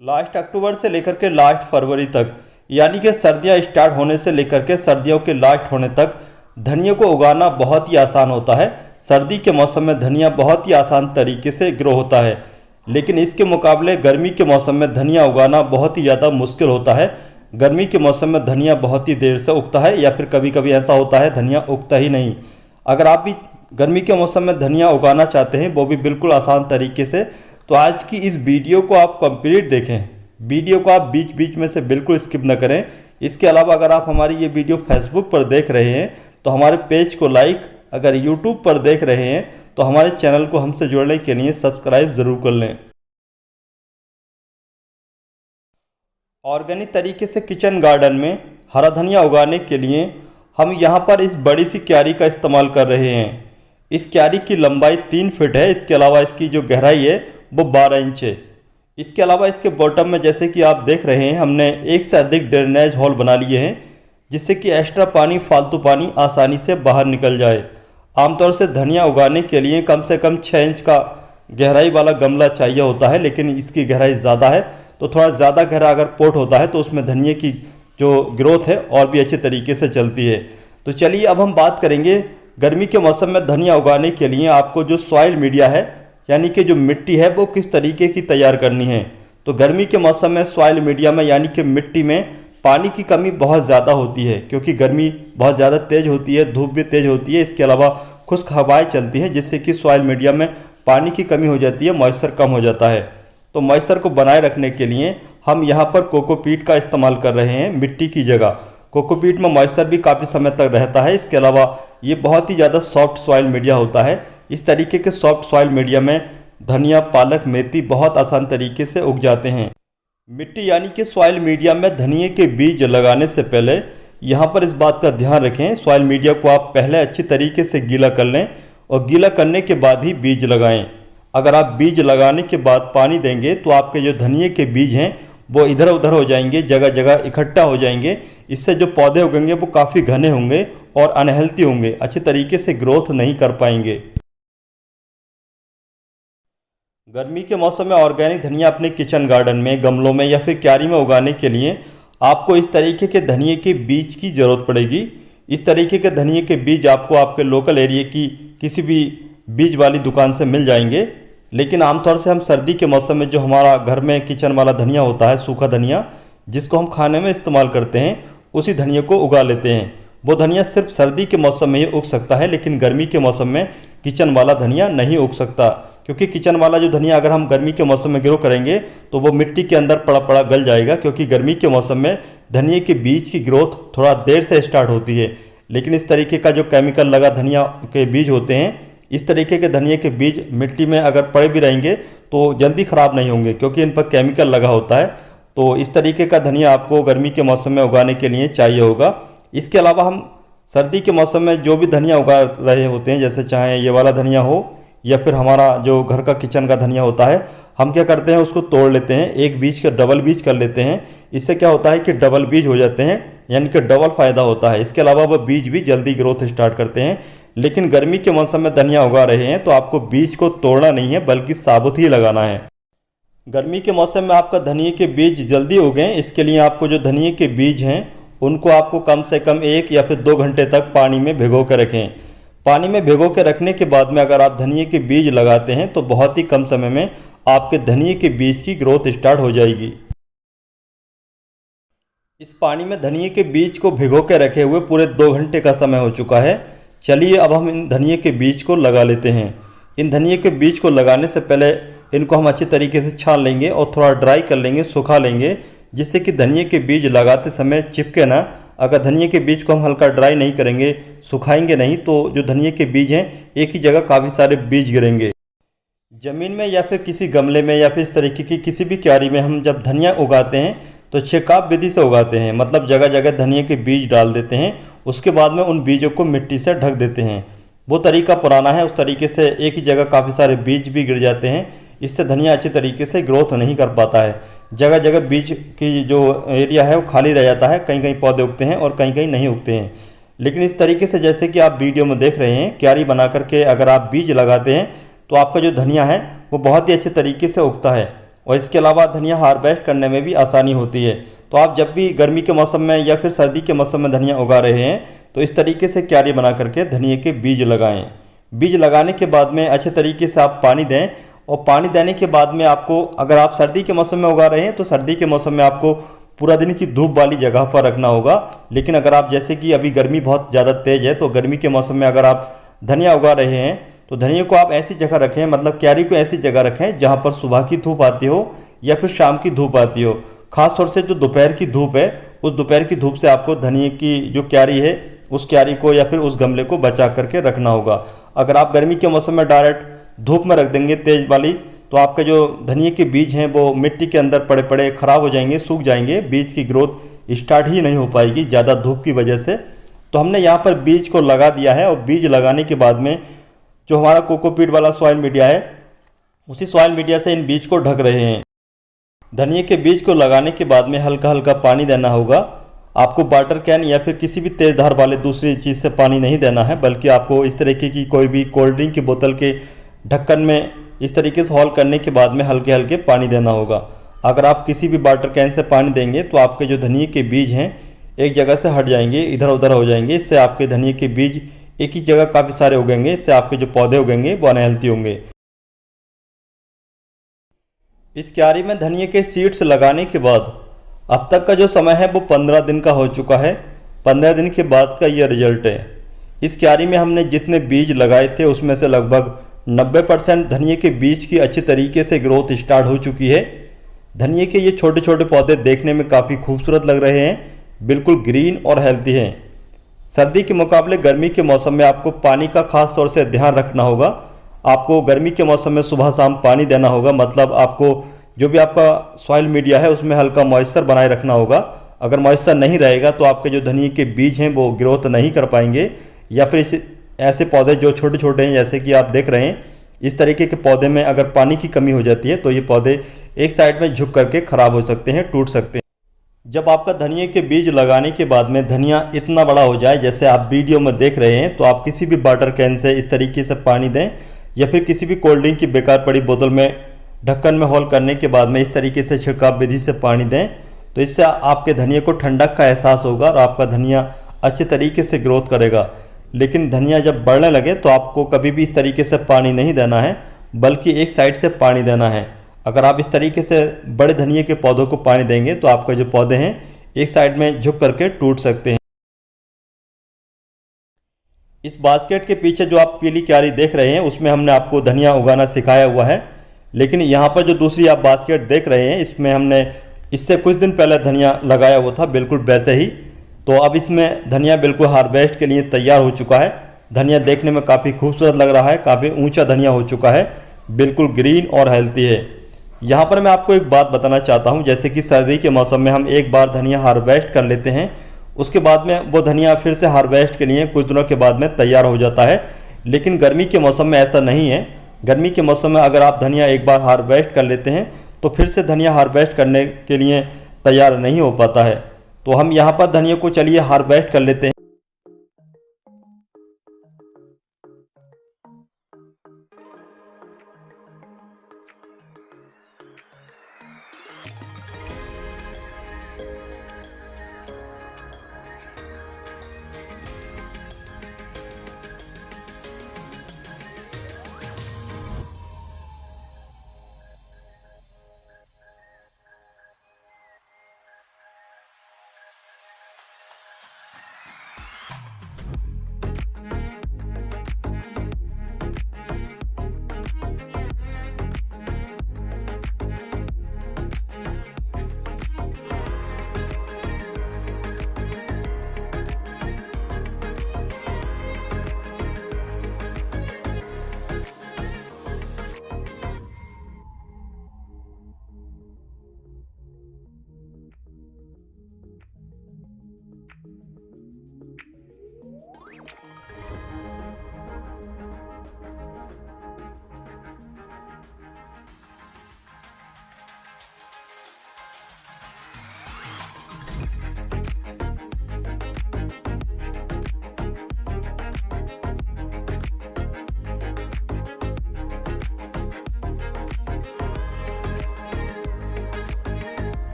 Last October से लेकर के लास्ट फरवरी तक, यानी कि सर्दियां स्टार्ट होने से लेकर के सर्दियों के लास्ट होने तक धनिया को उगाना बहुत ही आसान होता है। सर्दी के मौसम में धनिया बहुत ही आसान तरीके से ग्रो होता है, लेकिन इसके मुकाबले गर्मी के मौसम में धनिया उगाना बहुत ही ज़्यादा मुश्किल होता है। गर्मी के मौसम में धनिया बहुत ही देर से उगता है, या फिर कभी कभी ऐसा होता है धनिया उगता ही नहीं। अगर आप भी गर्मी के मौसम में धनिया उगाना चाहते हैं, वो भी बिल्कुल आसान तरीके से, तो आज की इस वीडियो को आप कंप्लीट देखें। वीडियो को आप बीच बीच में से बिल्कुल स्किप न करें। इसके अलावा अगर आप हमारी ये वीडियो फेसबुक पर देख रहे हैं तो हमारे पेज को लाइक, अगर यूट्यूब पर देख रहे हैं तो हमारे चैनल को हमसे जुड़ने के लिए सब्सक्राइब ज़रूर कर लें। ऑर्गेनिक तरीके से किचन गार्डन में हरा धनिया उगाने के लिए हम यहाँ पर इस बड़ी सी क्यारी का इस्तेमाल कर रहे हैं। इस क्यारी की लंबाई 3 फीट है। इसके अलावा इसकी जो गहराई है वो 12 इंच है। इसके अलावा इसके बॉटम में जैसे कि आप देख रहे हैं, हमने एक से अधिक ड्रेनेज होल बना लिए हैं, जिससे कि एक्स्ट्रा पानी, फालतू पानी आसानी से बाहर निकल जाए। आमतौर से धनिया उगाने के लिए कम से कम 6 इंच का गहराई वाला गमला चाहिए होता है, लेकिन इसकी गहराई ज़्यादा है, तो थोड़ा ज़्यादा गहरा अगर पोट होता है तो उसमें धनिया की जो ग्रोथ है और भी अच्छे तरीके से चलती है। तो चलिए अब हम बात करेंगे गर्मी के मौसम में धनिया उगाने के लिए आपको जो सॉइल मीडिया है, यानी कि जो मिट्टी है, वो किस तरीके की तैयार करनी है। तो गर्मी के मौसम में सॉइल मीडिया में, यानी कि मिट्टी में पानी की कमी बहुत ज़्यादा होती है, क्योंकि गर्मी बहुत ज़्यादा तेज़ होती है, धूप भी तेज़ होती है, इसके अलावा खुश्क हवाएं चलती हैं, जिससे कि सॉइल मीडिया में पानी की कमी हो जाती है, मॉइस्चर कम हो जाता है। तो मॉइस्चर को बनाए रखने के लिए हम यहाँ पर कोकोपीट का इस्तेमाल कर रहे हैं मिट्टी की जगह। कोकोपीट में मॉइस्चर भी काफ़ी समय तक रहता है। इसके अलावा ये बहुत ही ज़्यादा सॉफ्ट सॉइल मीडिया होता है। इस तरीके के सॉफ्ट सॉइल मीडिया में धनिया, पालक, मेथी बहुत आसान तरीके से उग जाते हैं। मिट्टी यानी कि सॉइल मीडिया में धनिया के बीज लगाने से पहले यहाँ पर इस बात का ध्यान रखें, सॉइल मीडिया को आप पहले अच्छी तरीके से गीला कर लें और गीला करने के बाद ही बीज लगाएं। अगर आप बीज लगाने के बाद पानी देंगे तो आपके जो धनिया के बीज हैं वो इधर उधर हो जाएंगे, जगह जगह इकट्ठा हो जाएंगे। इससे जो पौधे उगेंगे वो काफ़ी घने होंगे और अनहेल्थी होंगे, अच्छे तरीके से ग्रोथ नहीं कर पाएंगे। गर्मी के मौसम में ऑर्गेनिक धनिया अपने किचन गार्डन में, गमलों में या फिर क्यारी में उगाने के लिए आपको इस तरीके के धनिया के बीज की ज़रूरत पड़ेगी। इस तरीके के धनिया के बीज आपको आपके लोकल एरिया की किसी भी बीज वाली दुकान से मिल जाएंगे, लेकिन आमतौर से हम सर्दी के मौसम में जो हमारा घर में किचन वाला धनिया होता है, सूखा धनिया, जिसको हम खाने में इस्तेमाल करते हैं, उसी धनिया को उगा लेते हैं। वो धनिया सिर्फ सर्दी के मौसम में ही उग सकता है, लेकिन गर्मी के मौसम में किचन वाला धनिया नहीं उग सकता, क्योंकि किचन वाला जो धनिया अगर हम गर्मी के मौसम में ग्रो करेंगे तो वो मिट्टी के अंदर पड़ा पड़ा गल जाएगा, क्योंकि गर्मी के मौसम में धनिया के बीज की ग्रोथ थोड़ा देर से स्टार्ट होती है। लेकिन इस तरीके का जो केमिकल लगा धनिया के बीज होते हैं, इस तरीके के धनिया के बीज मिट्टी में अगर पड़े भी रहेंगे तो जल्दी ख़राब नहीं होंगे, क्योंकि इन पर केमिकल लगा होता है। तो इस तरीके का धनिया आपको गर्मी के मौसम में उगाने के लिए चाहिए होगा। इसके अलावा हम सर्दी के मौसम में जो भी धनिया उगा रहे होते हैं, जैसे चाहे ये वाला धनिया हो या फिर हमारा जो घर का किचन का धनिया होता है, हम क्या करते हैं, उसको तोड़ लेते हैं, एक बीज का डबल बीज कर लेते हैं। इससे क्या होता है कि डबल बीज हो जाते हैं, यानी कि डबल फ़ायदा होता है। इसके अलावा वह बीज भी जल्दी ग्रोथ स्टार्ट करते हैं। लेकिन गर्मी के मौसम में धनिया उगा रहे हैं तो आपको बीज को तोड़ना नहीं है, बल्कि साबुत ही लगाना है। गर्मी के मौसम में आपका धनिया के बीज जल्दी उगें, इसके लिए आपको जो धनिया के बीज हैं उनको आपको कम से कम 1 या फिर 2 घंटे तक पानी में भिगो कर रखें। पानी में भिगो के रखने के बाद में अगर आप धनिया के बीज लगाते हैं तो बहुत ही कम समय में आपके धनिया के बीज की ग्रोथ स्टार्ट हो जाएगी। इस पानी में धनिया के बीज को भिगो के रखे हुए पूरे 2 घंटे का समय हो चुका है। चलिए अब हम इन धनिया के बीज को लगा लेते हैं। इन धनिया के बीज को लगाने से पहले इनको हम अच्छी तरीके से छान लेंगे और थोड़ा ड्राई कर लेंगे, सुखा लेंगे, जिससे कि धनिया के बीज लगाते समय चिपके ना। अगर धनिया के बीज को हम हल्का ड्राई नहीं करेंगे, सुखाएंगे नहीं, तो जो धनिया के बीज हैं एक ही जगह काफ़ी सारे बीज गिरेंगे। ज़मीन में या फिर किसी गमले में या फिर इस तरीके की किसी भी क्यारी में हम जब धनिया उगाते हैं तो छिड़काव विधि से उगाते हैं, मतलब जगह जगह धनिया के बीज डाल देते हैं, उसके बाद में उन बीजों को मिट्टी से ढक देते हैं। वो तरीका पुराना है, उस तरीके से एक ही जगह काफ़ी सारे बीज भी गिर जाते हैं। इससे धनिया अच्छी तरीके से ग्रोथ नहीं कर पाता है। जगह जगह बीज की जो एरिया है वो खाली रह जाता है, कहीं कहीं पौधे उगते हैं और कहीं कहीं नहीं उगते हैं। लेकिन इस तरीके से जैसे कि आप वीडियो में देख रहे हैं, क्यारी बना करके अगर आप बीज लगाते हैं तो आपका जो धनिया है वो बहुत ही अच्छे तरीके से उगता है और इसके अलावा धनिया हार्वेस्ट करने में भी आसानी होती है। तो आप जब भी गर्मी के मौसम में या फिर सर्दी के मौसम में धनिया उगा रहे हैं तो इस तरीके से क्यारी बना करके धनिए के बीज लगाएं। बीज लगाने के बाद में अच्छे तरीके से आप पानी दें, और पानी देने के बाद में आपको, अगर आप सर्दी के मौसम में उगा रहे हैं तो सर्दी के मौसम में आपको पूरा दिन की धूप वाली जगह पर रखना होगा। लेकिन अगर आप, जैसे कि अभी गर्मी बहुत ज़्यादा तेज़ है, तो गर्मी के मौसम में अगर आप धनिया उगा रहे हैं तो धनिया को आप ऐसी जगह रखें, मतलब क्यारी को ऐसी जगह रखें जहाँ पर सुबह की धूप आती हो या फिर शाम की धूप आती हो। खास तौर से जो दोपहर की धूप है, उस दोपहर की धूप से आपको धनिए की जो क्यारी है उस क्यारी को या फिर उस गमले को बचा करके रखना होगा। अगर आप गर्मी के मौसम में डायरेक्ट धूप में रख देंगे तेज़ वाली, तो आपके जो धनिए के बीज हैं वो मिट्टी के अंदर पड़े पड़े खराब हो जाएंगे, सूख जाएंगे, बीज की ग्रोथ स्टार्ट ही नहीं हो पाएगी ज़्यादा धूप की वजह से। तो हमने यहाँ पर बीज को लगा दिया है, और बीज लगाने के बाद में जो हमारा कोकोपीट वाला सॉइल मीडिया है, उसी सॉइल मीडिया से इन बीज को ढक रहे हैं। धनिए के बीज को लगाने के बाद में हल्का हल्का पानी देना होगा। आपको वाटर कैन या फिर किसी भी तेज़ धार वाले दूसरी चीज़ से पानी नहीं देना है, बल्कि आपको इस तरीके की कोई भी कोल्ड ड्रिंक की बोतल के ढक्कन में इस तरीके से हॉल करने के बाद में हल्के हल्के पानी देना होगा। अगर आप किसी भी वाटर कैन से पानी देंगे तो आपके जो धनिए के बीज हैं एक जगह से हट जाएंगे, इधर उधर हो जाएंगे। इससे आपके धनिए के बीज एक ही जगह काफ़ी सारे उगेंगे, इससे आपके जो पौधे उगेंगे वो अनहेल्थी होंगे। इस क्यारी में धनिए के सीड्स लगाने के बाद अब तक का जो समय है वो 15 दिन का हो चुका है। 15 दिन के बाद का ये रिजल्ट है। इस क्यारी में हमने जितने बीज लगाए थे उसमें से लगभग 90% धनिए के बीज की अच्छी तरीके से ग्रोथ स्टार्ट हो चुकी है। धनिए के ये छोटे छोटे पौधे देखने में काफ़ी खूबसूरत लग रहे हैं, बिल्कुल ग्रीन और हेल्थी हैं। सर्दी के मुकाबले गर्मी के मौसम में आपको पानी का खास तौर से ध्यान रखना होगा। आपको गर्मी के मौसम में सुबह शाम पानी देना होगा, मतलब आपको जो भी आपका सॉइल मीडिया है उसमें हल्का मॉइस्चर बनाए रखना होगा। अगर मॉइस्चर नहीं रहेगा तो आपके जो धनिए के बीज हैं वो ग्रोथ नहीं कर पाएंगे, या फिर ऐसे पौधे जो छोटे छोटे हैं जैसे कि आप देख रहे हैं, इस तरीके के पौधे में अगर पानी की कमी हो जाती है तो ये पौधे एक साइड में झुक करके खराब हो सकते हैं, टूट सकते हैं। जब आपका धनिए के बीज लगाने के बाद में धनिया इतना बड़ा हो जाए जैसे आप वीडियो में देख रहे हैं, तो आप किसी भी वाटर कैन से इस तरीके से पानी दें, या फिर किसी भी कोल्ड ड्रिंक की बेकार पड़ी बोतल में ढक्कन में होल करने के बाद में इस तरीके से छिड़काव विधि से पानी दें। तो इससे आपके धनिए को ठंडक का एहसास होगा और आपका धनिया अच्छे तरीके से ग्रोथ करेगा। लेकिन धनिया जब बढ़ने लगे तो आपको कभी भी इस तरीके से पानी नहीं देना है, बल्कि एक साइड से पानी देना है। अगर आप इस तरीके से बड़े धनिए के पौधों को पानी देंगे तो आपके जो पौधे हैं एक साइड में झुक करके टूट सकते हैं। इस बास्केट के पीछे जो आप पीली क्यारी देख रहे हैं उसमें हमने आपको धनिया उगाना सिखाया हुआ है, लेकिन यहाँ पर जो दूसरी आप बास्केट देख रहे हैं इसमें हमने इससे कुछ दिन पहले धनिया लगाया हुआ था, बिल्कुल वैसे ही। तो अब इसमें धनिया बिल्कुल हार्वेस्ट के लिए तैयार हो चुका है। धनिया देखने में काफ़ी खूबसूरत लग रहा है, काफ़ी ऊंचा धनिया हो चुका है, बिल्कुल ग्रीन और हेल्थी है। यहाँ पर मैं आपको एक बात बताना चाहता हूँ, जैसे कि सर्दी के मौसम में हम एक बार धनिया हार्वेस्ट कर लेते हैं, उसके बाद में वो धनिया फिर से हार्वेस्ट के लिए कुछ दिनों के बाद में तैयार हो जाता है। लेकिन गर्मी के मौसम में ऐसा नहीं है। गर्मी के मौसम में अगर आप धनिया एक बार हार्वेस्ट कर लेते हैं तो फिर से धनिया हार्वेस्ट करने के लिए तैयार नहीं हो पाता है। तो हम यहाँ पर धनिया को चलिए हार्वेस्ट कर लेते हैं।